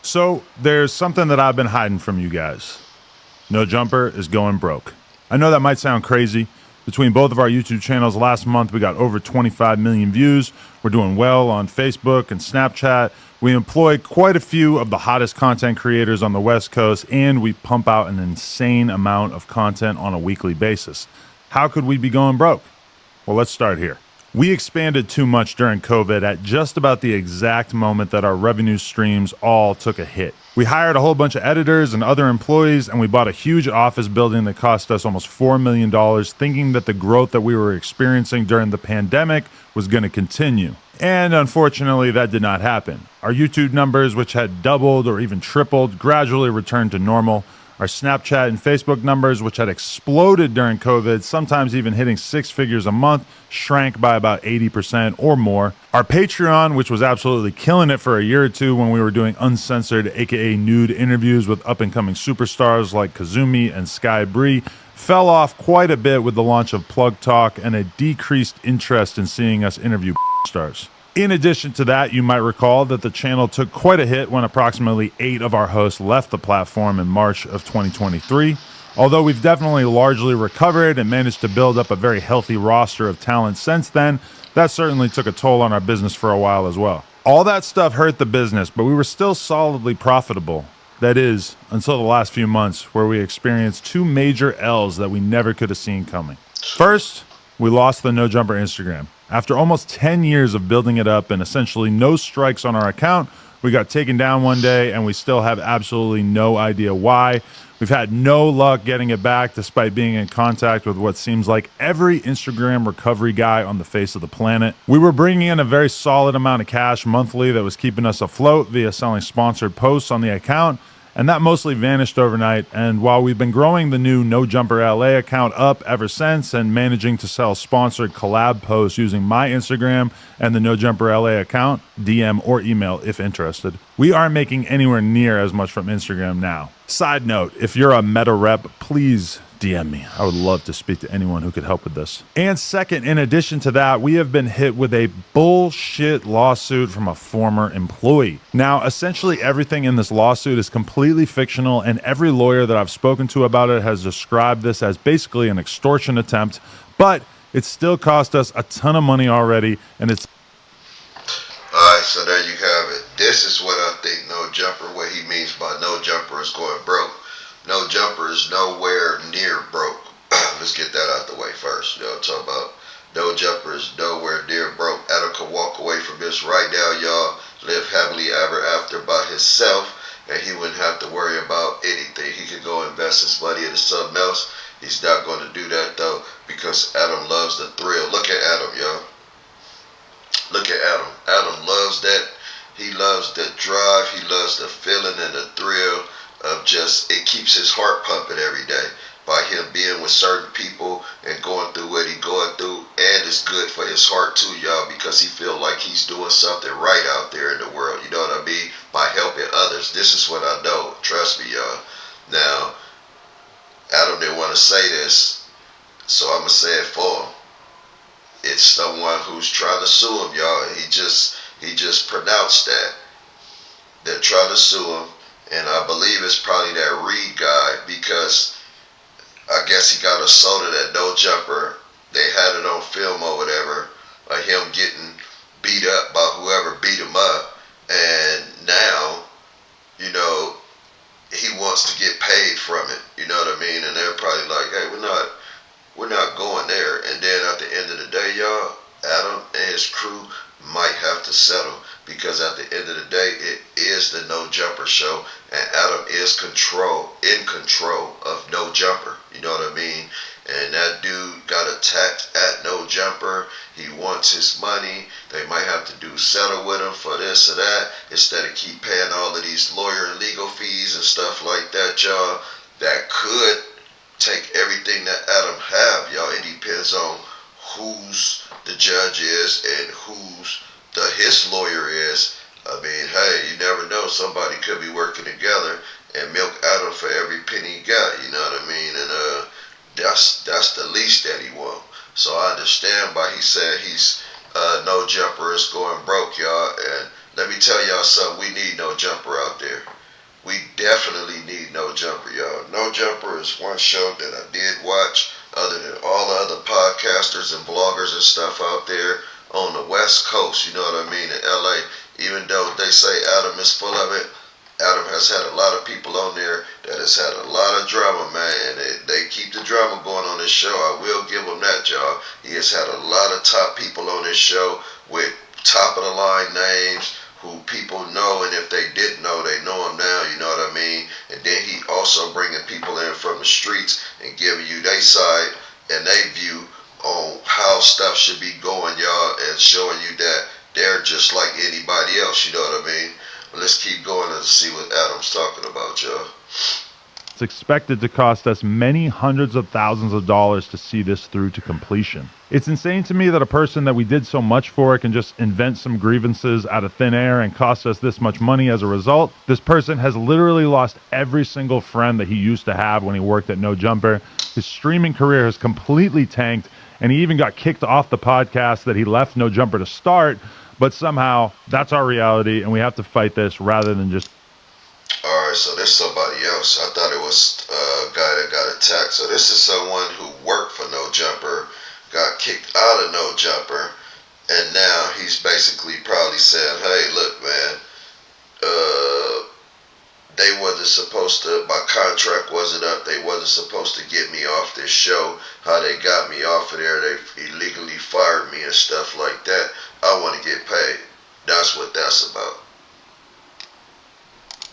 So there's something that I've been hiding from you guys. No Jumper is going broke. I know that might sound crazy. Between both of our YouTube channels last month, we got over 25 million views. We're doing well on Facebook and Snapchat. We employ quite a few of the hottest content creators on the West Coast, and we pump out an insane amount of content on a weekly basis. How could we be going broke? Well, let's start here. We expanded too much during COVID at just about the exact moment that our revenue streams all took a hit. We hired a whole bunch of editors and other employees, and we bought a huge office building that cost us almost $4 million, thinking that the growth that we were experiencing during the pandemic was going to continue. And unfortunately, that did not happen. Our YouTube numbers, which had doubled or even tripled, gradually returned to normal. Our Snapchat and Facebook numbers, which had exploded during COVID, sometimes even hitting six figures a month, shrank by about 80% or more. Our Patreon, which was absolutely killing it for a year or two when we were doing uncensored, aka nude interviews with up-and-coming superstars like Kazumi and Sky Bree, fell off quite a bit with the launch of Plug Talk and a decreased interest in seeing us interview stars. In addition to that, you might recall that the channel took quite a hit when approximately 8 of our hosts left the platform in March of 2023. Although we've definitely largely recovered and managed to build up a very healthy roster of talent since then, that certainly took a toll on our business for a while as well. All that stuff hurt the business, but we were still solidly profitable. That is, until the last few months, where we experienced 2 major L's that we never could have seen coming. First, we lost the No Jumper Instagram. After almost 10 years of building it up and essentially no strikes on our account, we got taken down one day and we still have absolutely no idea why. We've had no luck getting it back despite being in contact with what seems like every Instagram recovery guy on the face of the planet. We were bringing in a very solid amount of cash monthly that was keeping us afloat via selling sponsored posts on the account, and that mostly vanished overnight. And while we've been growing the new No Jumper LA account up ever since and managing to sell sponsored collab posts using my Instagram and the No Jumper LA account, DM or email if interested, we aren't making anywhere near as much from Instagram now. Side note, if you're a Meta rep, please DM me. I would love to speak to anyone who could help with this. And second, in addition to that, we have been hit with a bullshit lawsuit from a former employee. Now, essentially everything in this lawsuit is completely fictional, and every lawyer that I've spoken to about it has described this as basically an extortion attempt, but it still cost us a ton of money already, and it's... Alright, so there you have it. This is what I think No Jumper, what he means by No Jumper is going broke. No Jumper is nowhere near broke. Let's get that out the way first. You know what I'm talking about? No Jumper is nowhere near broke. Adam can walk away from this right now, y'all. Live happily ever after by himself, and he wouldn't have to worry about anything. He could go invest his money into something else. He's not going to do that, though, because Adam loves the thrill. Look at Adam, y'all. Look at Adam. Adam loves that. He loves the drive. He loves the feeling and the thrill of just, it keeps his heart pumping every day by him being with certain people and going through what he's going through. And it's good for his heart too, y'all, because he feel like he's doing something right out there in the world. You know what I mean? By helping others. This is what I know. Trust me, y'all. Now, Adam didn't want to say this, so I'm going to say it for him. It's someone who's trying to sue him, y'all. He just pronounced that. They're trying to sue him. And I believe it's probably that Reed guy, because I guess he got assaulted at No Jumper. They had it on film or whatever, of him getting beat up by whoever beat him up. And now, you know, he wants to get paid from it. You know what I mean? And they're probably like, hey, we're not going there. And then at the end of the day, y'all, Adam and his crew might have to settle, because at the end of the day, it is the No Jumper show, and Adam is in control of No Jumper. You know what I mean? And that dude got attacked at No Jumper. He wants his money. They might have to settle with him for this or that, instead of keep paying all of these lawyer and legal fees and stuff like that, y'all. That could take everything that Adam have, y'all. It depends on who's the judge is and who's his lawyer is. I mean, hey, you never know. Somebody could be working together and milk Adam for every penny he got. You know what I mean? And that's the least that he want. So I understand why he said he's No Jumper is going broke, y'all. And let me tell y'all something. We need No Jumper out there. We definitely need No Jumper, y'all. No Jumper is one show that I did watch, other than all the other podcasters and bloggers and stuff out there on the West Coast, you know what I mean, in LA. Even though they say Adam is full of it, Adam has had a lot of people on there that has had a lot of drama, man. They keep the drama going on this show. I will give him that, y'all. He has had a lot of top people on this show with top of the line names who people know, and if they didn't know, they know him now, you know what I mean? And then he also bringing people in from the streets and giving you their side and their view on how stuff should be going, y'all, and showing you that they're just like anybody else, you know what I mean? Let's keep going and see what Adam's talking about, y'all. It's expected to cost us many hundreds of thousands of dollars to see this through to completion. It's insane to me that a person that we did so much for can just invent some grievances out of thin air and cost us this much money as a result. This person has literally lost every single friend that he used to have when he worked at No Jumper. His streaming career has completely tanked, and he even got kicked off the podcast that he left No Jumper to start. But somehow, that's our reality, and we have to fight this rather than just... Alright, so there's somebody else. I thought it was a guy that got attacked. So this is someone who worked for No Jumper, got kicked out of No Jumper, and now he's basically probably saying, hey, look, man, they wasn't supposed to, my contract wasn't up, they wasn't supposed to get me off this show. How they got me off of there, they illegally fired me and stuff like that. I want to get paid. That's what that's about.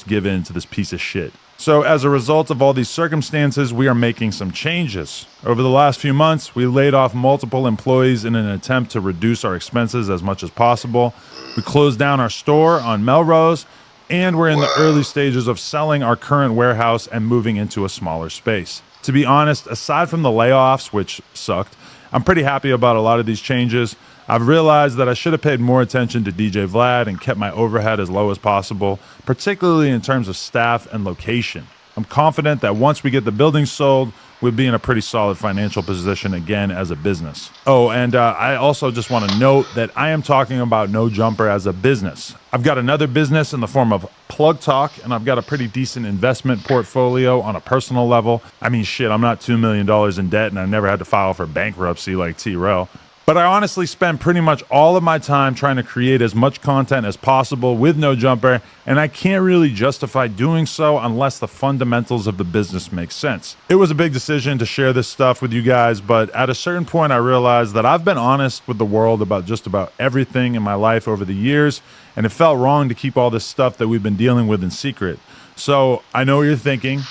Give in to this piece of shit. So as a result of all these circumstances, we are making some changes. Over the last few months, we laid off multiple employees in an attempt to reduce our expenses as much as possible. We closed down our store on Melrose, and we're in the early stages of selling our current warehouse and moving into a smaller space. To be honest, aside from the layoffs, which sucked, I'm pretty happy about a lot of these changes. I've realized that I should have paid more attention to DJ Vlad and kept my overhead as low as possible, particularly in terms of staff and location. I'm confident that once we get the building sold, we'll be in a pretty solid financial position again as a business. Oh, and I also just want to note that I am talking about No Jumper as a business. I've got another business in the form of Plug Talk, and I've got a pretty decent investment portfolio on a personal level. I mean, shit, I'm not $2 million in debt, and I've never had to file for bankruptcy like T-Rel. But I honestly spend pretty much all of my time trying to create as much content as possible with No Jumper, and I can't really justify doing so unless the fundamentals of the business make sense. It was a big decision to share this stuff with you guys, but at a certain point I realized that I've been honest with the world about just about everything in my life over the years, and it felt wrong to keep all this stuff that we've been dealing with in secret. So I know what you're thinking,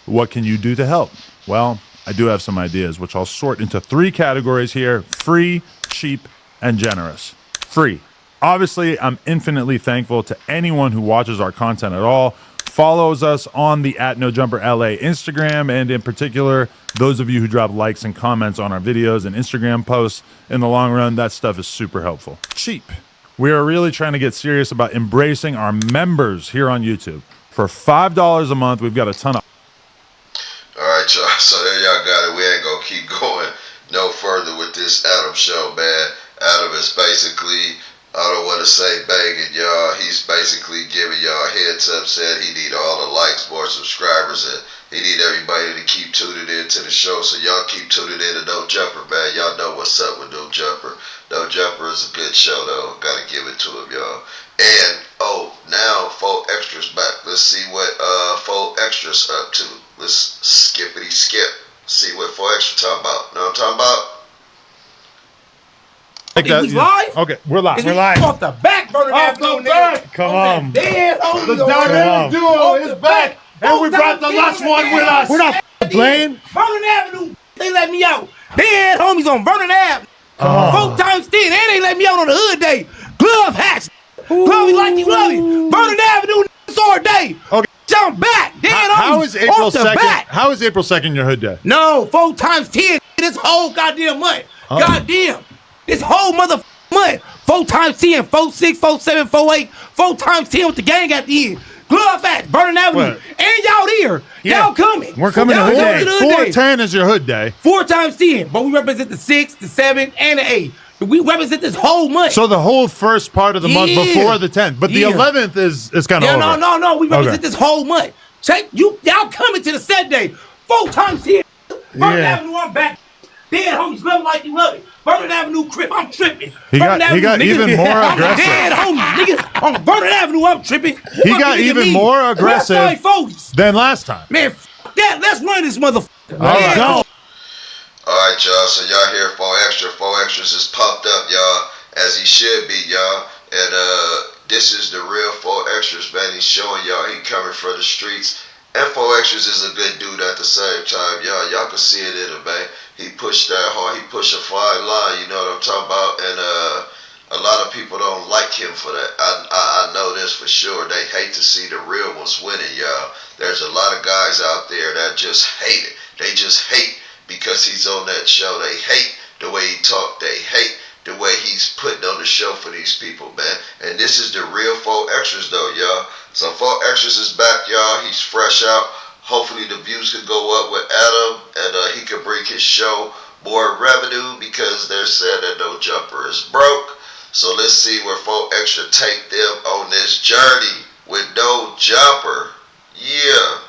what can you do to help? Well, I do have some ideas, which I'll sort into 3 categories here: free, cheap, and generous. Free. Obviously, I'm infinitely thankful to anyone who watches our content at all, follows us on the @NoJumperLA Instagram, and in particular, those of you who drop likes and comments on our videos and Instagram posts. In the long run, that stuff is super helpful. Cheap. We are really trying to get serious about embracing our members here on YouTube. For $5 a month, we've got a ton of... Alright, y'all, so there y'all got it. We ain't gonna keep going no further with this Adam show, man. Adam is basically, I don't want to say begging y'all, he's basically giving y'all a heads up, saying he need all the likes, more subscribers, and he need everybody to keep tuning in to the show. So y'all keep tuning in to No Jumper, man. Y'all know what's up with No Jumper. No Jumper is a good show, though. Gotta give it to him, y'all. And, oh, now Faux Extras back. Let's see what Faux Extras up to. Let's skippity skip. See what Faux Extra talking about. Know what I'm talking about? Okay, we live? Okay, we're live. We're live. Off the back, burning Off the back. Come on. The dynamic duo is back. And we brought the last one with us. We're not playing. Vernon Avenue. They let me out. They had homies on Vernon Ave. 4 times 10. And they let me out on the hood day. Glove hats. Glove like you love it. Vernon Avenue all day. Okay. Jump back. How is April 2nd? How is April 2nd your hood day? No, 4 times 10 this whole goddamn month. Goddamn. This whole motherfucking month. 4 times 10, 4, 6, 4, 7, 4, 8, 4 times 10 with the gang at the end. Glove at Vernon Avenue. What? And y'all here. Yeah. Y'all coming. We're coming to hood day. 410 is your hood day. 4 times 10. But we represent the 6, the 7, and the 8. We represent this whole month. So the whole first part of the month Yeah. before the 10th, but the Yeah. 11th is kind of over. No. We represent Okay. this whole month. Check y'all coming to the set day 4 times here. Vernon Avenue, I'm back. Dead homies, love like you love it. Vernon Avenue, Crip, I'm tripping. He Vernon got Avenue, nigga, even more I'm aggressive. Dead homies, nigga. On Vernon Avenue, I'm tripping. He got even more aggressive than last time. Man, that. Let's run this motherfucker. Let's go. All right, y'all. So y'all hear Faux Extra. Faux Extras is pumped up, y'all, as he should be, y'all. And this is the real Faux Extras, man. He's showing y'all he coming from the streets. And Faux Extras is a good dude at the same time, y'all. Y'all can see it in him, man. He pushed that hard. He pushed a fine line, you know what I'm talking about? And a lot of people don't like him for that. I know this for sure. They hate to see the real ones winning, y'all. There's a lot of guys out there that just hate it. They just hate because he's on that show. They hate the way he talk. They hate the way he's putting on the show for these people, man. And this is the real Faux Extras, though, y'all. So Faux Extras is back, y'all. He's fresh out. Hopefully the views can go up with Adam, and he can bring his show more revenue because they're saying that No Jumper is broke. So let's see where Faux Extra take them on this journey with No Jumper. Yeah.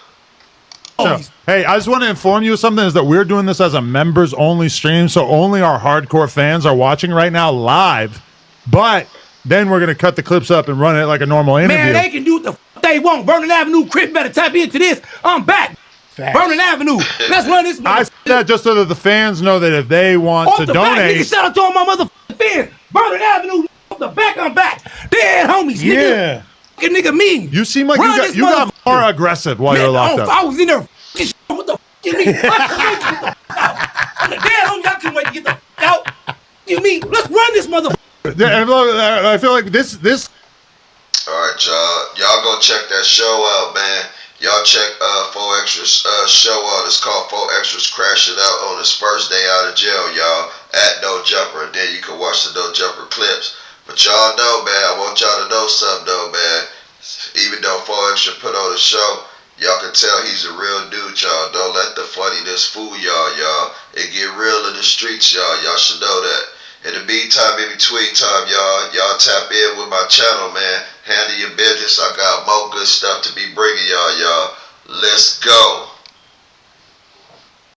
So, hey, I just want to inform you of something is that we're doing this as a members only stream, so only our hardcore fans are watching right now live. But then we're gonna cut the clips up and run it like a normal interview. Man, they can do what the they want. Vernon Avenue, Crip better tap into this. I'm back. Vernon Avenue. Let's run this. I said that just so that the fans know that if they want Off to the donate. back, nigga, shout out to all my motherfucking fans. Vernon Avenue, off the back, I'm back. Dead homies, nigga. Yeah. Fucking nigga me. You seem like Run you got more aggressive while you're locked up. I was in there. What the fuck you mean? I couldn't wait to get the fuck out. Dead homies, I couldn't wait to get the fuck out. You mean? Let's run this motherfucker. I feel like this. All right, y'all. Y'all go check that show out, man. Y'all check Faux Extras show out. It's called Faux Extras Crashing Out on his first day out of jail, y'all, at No Jumper. And then you can watch the No Jumper clips. But y'all know, man, I want y'all to know something, though, man. Even though Faux Extra put on a show, y'all can tell he's a real dude, y'all. Don't let the funniness fool y'all. It get real in the streets, y'all. Y'all should know that. In the meantime, in between time, y'all tap in with my channel, man. Handle your business. I got more good stuff to be bringing y'all. Let's go.